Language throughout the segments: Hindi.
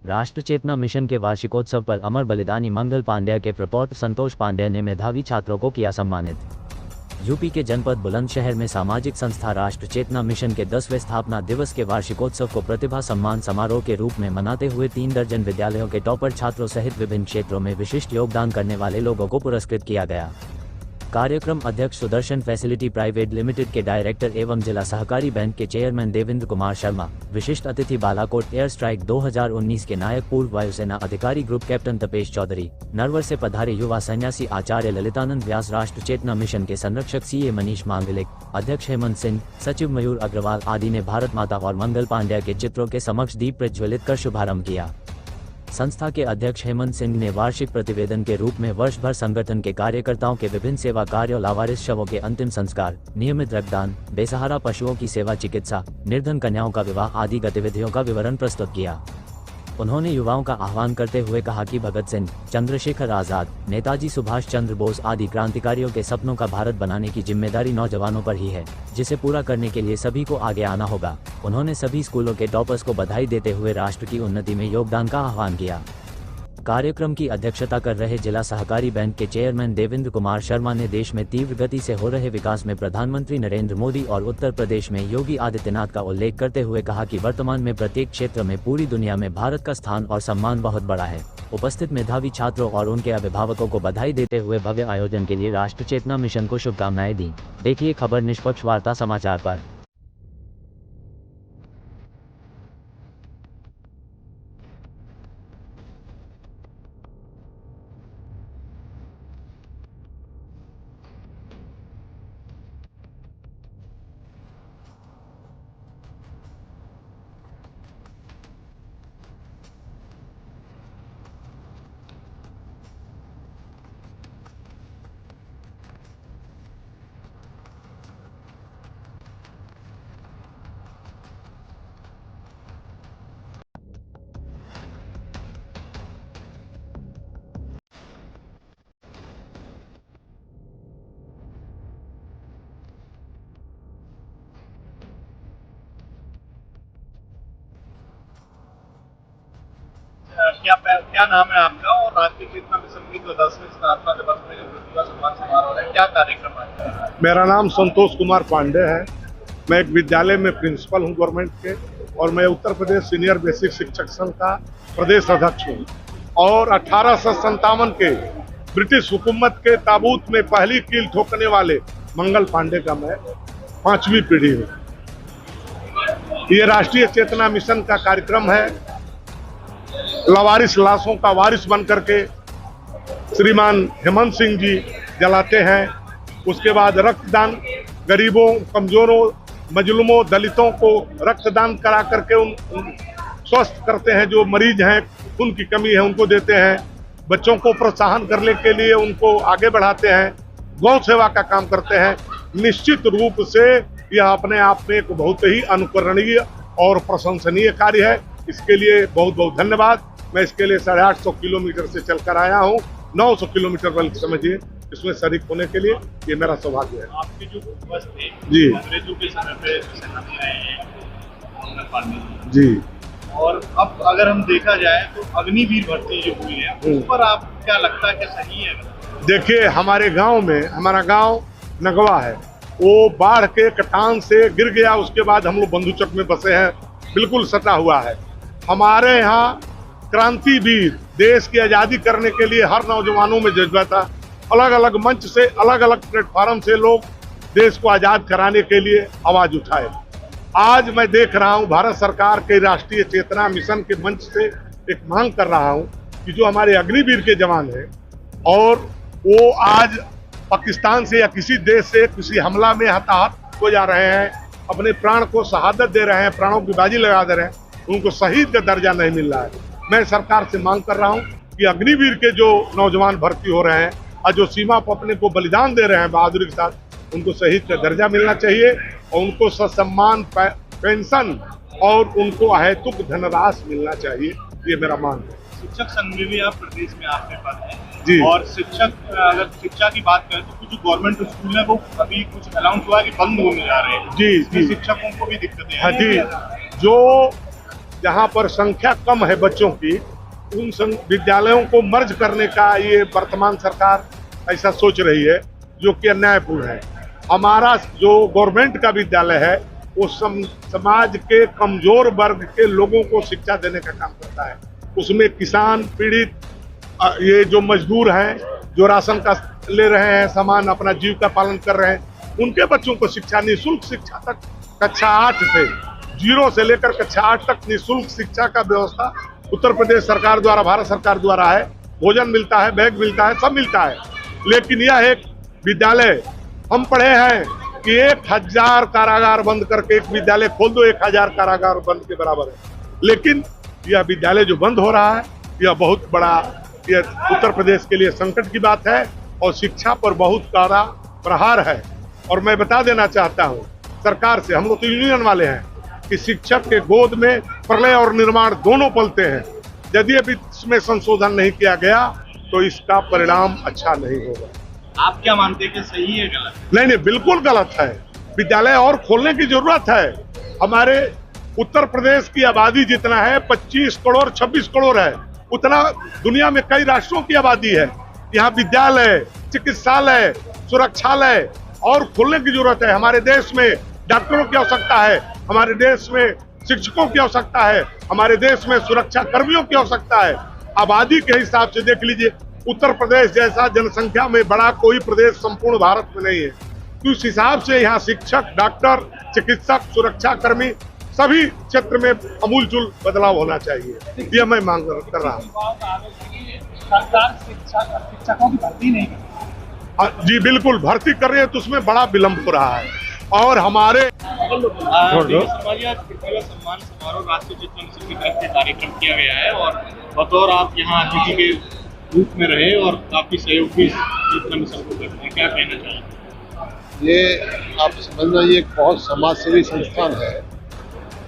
राष्ट्र चेतना मिशन के वार्षिकोत्सव पर अमर बलिदानी मंगल पांड्या के प्रपौत्र संतोष पांड्या ने मेधावी छात्रों को किया सम्मानित। यूपी के जनपद बुलंदशहर में सामाजिक संस्था राष्ट्र चेतना मिशन के 10वें स्थापना दिवस के वार्षिकोत्सव को प्रतिभा सम्मान समारोह के रूप में मनाते हुए 3 दर्जन विद्यालयों के टॉपर छात्रों सहित विभिन्न क्षेत्रों में विशिष्ट योगदान करने वाले लोगों को पुरस्कृत किया गया। कार्यक्रम अध्यक्ष सुदर्शन फैसिलिटी प्राइवेट लिमिटेड के डायरेक्टर एवं जिला सहकारी बैंक के चेयरमैन देवेंद्र कुमार शर्मा, विशिष्ट अतिथि बालाकोट एयर स्ट्राइक 2019 के नायक पूर्व वायुसेना अधिकारी ग्रुप कैप्टन तपेश चौधरी, नरवर से पधारे युवा सन्यासी आचार्य ललितानंद व्यास, राष्ट्र चेतना मिशन के संरक्षक सीए मनीष मांगलिक, अध्यक्ष हेमंत सिंह, सचिव मयूर अग्रवाल आदि ने भारत माता और मंगल पांड्या के चित्रों के समक्ष दीप प्रज्वलित कर शुभारंभ किया। संस्था के अध्यक्ष हेमंत सिंह ने वार्षिक प्रतिवेदन के रूप में वर्ष भर संगठन के कार्यकर्ताओं के विभिन्न सेवा कार्यों, लावारिस शवों के अंतिम संस्कार, नियमित रक्तदान, बेसहारा पशुओं की सेवा, चिकित्सा, निर्धन कन्याओं का विवाह आदि गतिविधियों का विवरण प्रस्तुत किया। उन्होंने युवाओं का आह्वान करते हुए कहा कि भगत सिंह, चंद्रशेखर आजाद, नेताजी सुभाष चंद्र बोस आदि क्रांतिकारियों के सपनों का भारत बनाने की जिम्मेदारी नौजवानों पर ही है, जिसे पूरा करने के लिए सभी को आगे आना होगा। उन्होंने सभी स्कूलों के टॉपर्स को बधाई देते हुए राष्ट्र की उन्नति में योगदान का आह्वान किया। कार्यक्रम की अध्यक्षता कर रहे जिला सहकारी बैंक के चेयरमैन देवेंद्र कुमार शर्मा ने देश में तीव्र गति से हो रहे विकास में प्रधानमंत्री नरेंद्र मोदी और उत्तर प्रदेश में योगी आदित्यनाथ का उल्लेख करते हुए कहा कि वर्तमान में प्रत्येक क्षेत्र में पूरी दुनिया में भारत का स्थान और सम्मान बहुत बड़ा है। उपस्थित मेधावी छात्रों और उनके अभिभावकों को बधाई देते हुए भव्य आयोजन के लिए राष्ट्र चेतना मिशन को शुभकामनाएं दी। देखिए खबर निष्पक्ष वार्ता समाचार पर। क्या नाम है आपका और राष्ट्रीय चेतना मिशन की जो 10वीं स्थापना दिवस में जो प्रतिभा सम्मान समारोह है, क्या कार्यक्रम है? मेरा नाम संतोष कुमार पांडे है। मैं एक विद्यालय में प्रिंसिपल हूं गवर्नमेंट के, और मैं उत्तर प्रदेश सीनियर बेसिक शिक्षक संघ का प्रदेश अध्यक्ष हूं। और 1857 के ब्रिटिश हुकूमत के ताबूत में पहली कील ठोकने वाले मंगल पांडे का मैं 5वीं पीढ़ी हूँ। ये राष्ट्रीय चेतना मिशन का कार्यक्रम है। लावारिस लाशों का वारिस बन करके श्रीमान हेमंत सिंह जी जलाते हैं। उसके बाद रक्तदान, गरीबों, कमजोरों, मजलूमों, दलितों को रक्तदान करा करके उन स्वस्थ करते हैं। जो मरीज हैं, खून की कमी है, उनको देते हैं। बच्चों को प्रोत्साहन करने के लिए उनको आगे बढ़ाते हैं। गौ सेवा का काम करते हैं। निश्चित रूप से यह अपने आप में एक बहुत ही अनुकरणीय और प्रशंसनीय कार्य है। इसके लिए बहुत बहुत धन्यवाद। मैं इसके लिए 850 किलोमीटर से चलकर आया हूँ, 900 किलोमीटर बल्कि समझिए, इसमें शरीक होने के लिए ये मेरा सौभाग्य है। आपके जो बस थे जी, अंग्रेजों के समय पे सेना में रहे हैं जी, और अब अगर हम देखा जाए तो अग्निवीर भर्ती जो हुई है, उस पर आप क्या लगता है कि सही है? देखिए, हमारे गांव में, हमारा गांव नगवा है, वो बाढ़ के कटान से गिर गया। उसके बाद हम लोग बंधुचक में बसे हैं, बिल्कुल सटा हुआ है। हमारे यहाँ क्रांतिवीर, देश की आज़ादी करने के लिए हर नौजवानों में जज्बा था। अलग अलग मंच से, अलग अलग प्लेटफॉर्म से लोग देश को आज़ाद कराने के लिए आवाज़ उठाए। आज मैं देख रहा हूँ भारत सरकार के राष्ट्रीय चेतना मिशन के मंच से एक मांग कर रहा हूँ कि जो हमारे अग्निवीर के जवान हैं और वो आज पाकिस्तान से या किसी देश से किसी हमला में हताहत हो जा रहे हैं, अपने प्राण को शहादत दे रहे हैं, प्राणों की बाजी लगा दे रहे हैं, उनको शहीद का दर्जा नहीं मिल रहा है। मैं सरकार से मांग कर रहा हूं कि अग्निवीर के जो नौजवान भर्ती हो रहे हैं और जो सीमा पर अपने को बलिदान दे रहे हैं बहादुरी के साथ, उनको शहीद का दर्जा मिलना चाहिए और उनको ससम्मान पेंशन और उनको अहेतुक धनराशि मिलना चाहिए। ये मेरा मांग है। शिक्षक संघ में भी आप प्रदेश में आपके पद हैं जी, और शिक्षक, अगर शिक्षा की बात करें तो कुछ गवर्नमेंट स्कूल है वो अभी कुछ अनाउंस हुआ कि बंद होने जा रहे हैं। जी, शिक्षकों को भी दिक्कतें हैं। हाँ जी, जो जहाँ पर संख्या कम है बच्चों की, उन विद्यालयों को मर्ज करने का ये वर्तमान सरकार ऐसा सोच रही है, जो कि अन्यायपूर्ण है। हमारा जो गवर्नमेंट का विद्यालय है वो समाज के कमजोर वर्ग के लोगों को शिक्षा देने का काम करता है। उसमें किसान, पीड़ित, ये जो मजदूर हैं, जो राशन का ले रहे हैं सामान, अपना जीविका पालन कर रहे हैं, उनके बच्चों को शिक्षा, निःशुल्क शिक्षा तक कक्षा 8 से 0 से लेकर कक्षा 8 तक निःशुल्क शिक्षा का व्यवस्था उत्तर प्रदेश सरकार द्वारा, भारत सरकार द्वारा है। भोजन मिलता है, बैग मिलता है, सब मिलता है। लेकिन यह एक विद्यालय, हम पढ़े हैं कि 1000 कारागार बंद करके एक विद्यालय खोल दो, 1000 कारागार बंद के बराबर है। लेकिन यह विद्यालय जो बंद हो रहा है, यह बहुत बड़ा, यह उत्तर प्रदेश के लिए संकट की बात है और शिक्षा पर बहुत कड़ा प्रहार है। और मैं बता देना चाहता हूँ सरकार से, हम लोग तो यूनियन वाले हैं, कि शिक्षक के गोद में प्रलय और निर्माण दोनों पलते हैं। यदि अभी इसमें संशोधन नहीं किया गया तो इसका परिणाम अच्छा नहीं होगा। आप क्या मानते हैं कि सही है, गलत? नहीं, बिल्कुल गलत है। विद्यालय और खोलने की जरूरत है। हमारे उत्तर प्रदेश की आबादी जितना है, 25 करोड़ 26 करोड़ है, उतना दुनिया में कई राष्ट्रों की आबादी है। यहाँ विद्यालय, चिकित्सालय, सुरक्षालय और खोलने की जरूरत है। हमारे देश में डॉक्टरों की आवश्यकता है, हमारे देश में शिक्षकों की आवश्यकता है, हमारे देश में सुरक्षा कर्मियों की आवश्यकता है। आबादी के हिसाब से देख लीजिए, उत्तर प्रदेश जैसा जनसंख्या में बड़ा कोई प्रदेश संपूर्ण भारत में नहीं है। तो उस हिसाब से यहाँ शिक्षक, डॉक्टर, चिकित्सक, सुरक्षा कर्मी सभी क्षेत्र में अमूलचूल बदलाव होना चाहिए। यह मैं मांग कर रहा हूँ। सरकार शिक्षकों की भर्ती नहीं कर, जी बिल्कुल, भर्ती कर रही है तो उसमें बड़ा विलम्ब हो रहा है। और हमारे प्रतिभा सम्मान समारोह राष्ट्रीय चित्र मिशन की तरफ से कार्यक्रम किया गया है और बतौर आप यहाँ अतिथि के रूप में रहे और काफी सहयोग भी चित्र मिशन को करते हैं, क्या कहना चाहेंगे? ये आप समझना, ये एक बहुत समाज सेवी संस्थान है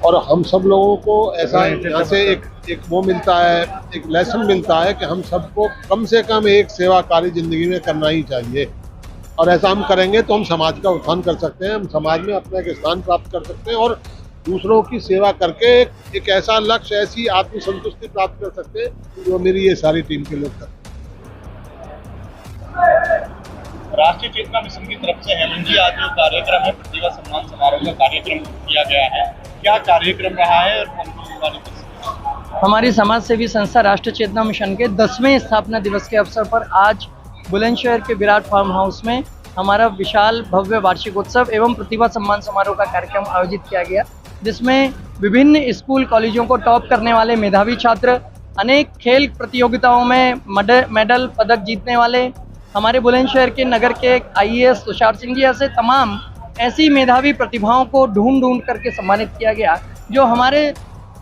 और हम सब लोगों को ऐसा यहाँ से एक वो मिलता है, एक लेसन मिलता है कि हम सबको कम से कम एक सेवा कार्य जिंदगी में करना ही चाहिए। और ऐसा हम करेंगे तो हम समाज का उत्थान कर सकते हैं, हम समाज में अपना एक स्थान प्राप्त कर सकते हैं और दूसरों की सेवा करके एक ऐसा लक्ष्य, ऐसी आत्मसंतुष्टि प्राप्त कर सकते हैं जो मेरी ये सारी टीम के लोग करते हैं। राष्ट्रीय चेतना मिशन की तरफ से हेमंत जी, आज जो कार्यक्रम है प्रतिभा सम्मान समारोह का कार्यक्रम किया गया है, क्या कार्यक्रम रहा है और हमारी समाज सेवी संस्था राष्ट्रीय चेतना मिशन के 10वें स्थापना दिवस के अवसर पर आज बुलंदशहर के विराट फार्म हाउस में हमारा विशाल भव्य वार्षिक उत्सव एवं प्रतिभा सम्मान समारोह का कार्यक्रम आयोजित किया गया, जिसमें विभिन्न स्कूल कॉलेजों को टॉप करने वाले मेधावी छात्र, अनेक खेल प्रतियोगिताओं में मेडल पदक जीतने वाले, हमारे बुलंदशहर के नगर के IAS तुषार सिंह जी ऐसे तमाम ऐसी मेधावी प्रतिभाओं को ढूंढ करके सम्मानित किया गया, जो हमारे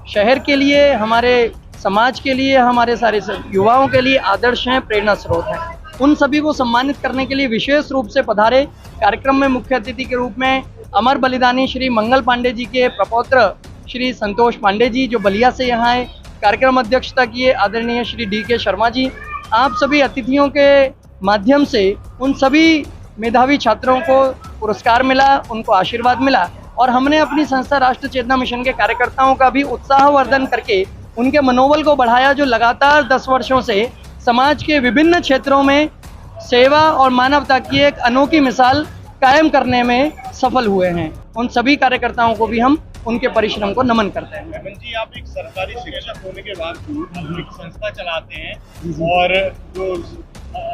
शहर के लिए, हमारे समाज के लिए, हमारे सारे युवाओं के लिए आदर्श हैं, प्रेरणा स्रोत हैं। उन सभी को सम्मानित करने के लिए विशेष रूप से पधारे कार्यक्रम में मुख्य अतिथि के रूप में अमर बलिदानी श्री मंगल पांडे जी के प्रपौत्र श्री संतोष पांडे जी, जो बलिया से यहाँ आए। कार्यक्रम अध्यक्षता किए आदरणीय श्री DK शर्मा जी। आप सभी अतिथियों के माध्यम से उन सभी मेधावी छात्रों को पुरस्कार मिला, उनको आशीर्वाद मिला और हमने अपनी संस्था राष्ट्रीय चेतना मिशन के कार्यकर्ताओं का भी उत्साहवर्धन करके उनके मनोबल को बढ़ाया, जो लगातार 10 वर्षों से समाज के विभिन्न क्षेत्रों में सेवा और मानवता की एक अनोखी मिसाल कायम करने में सफल हुए हैं। उन सभी कार्यकर्ताओं को भी हम उनके परिश्रम को नमन करते हैं। हेमंत जी, आप एक सरकारी शिक्षक होने के बावजूद एक संस्था चलाते हैं और जो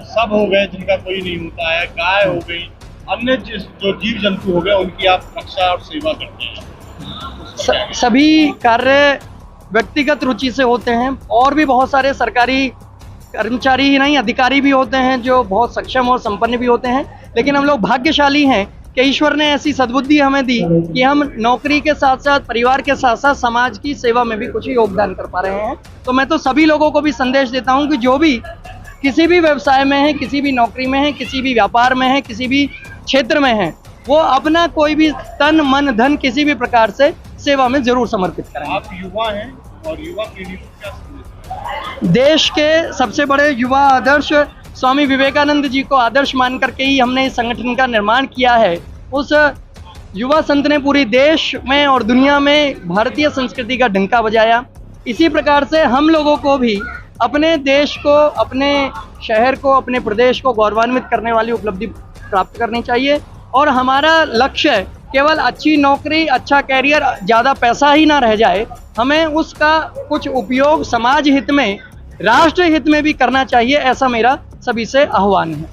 सब हो गए जिनका कोई नहीं होता है, गाय हो गई, अन्य जो जीव जंतु हो गए, उनकी आप रक्षा और सेवा करते हैं। सभी कार्य व्यक्तिगत रुचि से होते हैं और भी बहुत सारे सरकारी कर्मचारी ही नहीं, अधिकारी भी होते हैं जो बहुत सक्षम और संपन्न भी होते हैं, लेकिन हम लोग भाग्यशाली हैं कि ईश्वर ने ऐसी सद्बुद्धि हमें दी कि हम नौकरी के साथ साथ, परिवार के साथ साथ समाज की सेवा में भी कुछ योगदान कर पा रहे हैं। तो मैं तो सभी लोगों को भी संदेश देता हूं कि जो भी किसी भी व्यवसाय में है, किसी भी नौकरी में है, किसी भी व्यापार में है, किसी भी क्षेत्र में है, वो अपना कोई भी तन मन धन किसी भी प्रकार से सेवा में जरूर समर्पित करें। आप युवा हैं और युवा पीढ़ी को क्या संदेश? देश के सबसे बड़े युवा आदर्श स्वामी विवेकानंद जी को आदर्श मान करके ही हमने इस संगठन का निर्माण किया है। उस युवा संत ने पूरी देश में और दुनिया में भारतीय संस्कृति का डंका बजाया। इसी प्रकार से हम लोगों को भी अपने देश को, अपने शहर को, अपने प्रदेश को गौरवान्वित करने वाली उपलब्धि प्राप्त करनी चाहिए। और हमारा लक्ष्य केवल अच्छी नौकरी, अच्छा कैरियर, ज़्यादा पैसा ही ना रह जाए, हमें उसका कुछ उपयोग समाज हित में, राष्ट्र हित में भी करना चाहिए, ऐसा मेरा सभी से आह्वान है।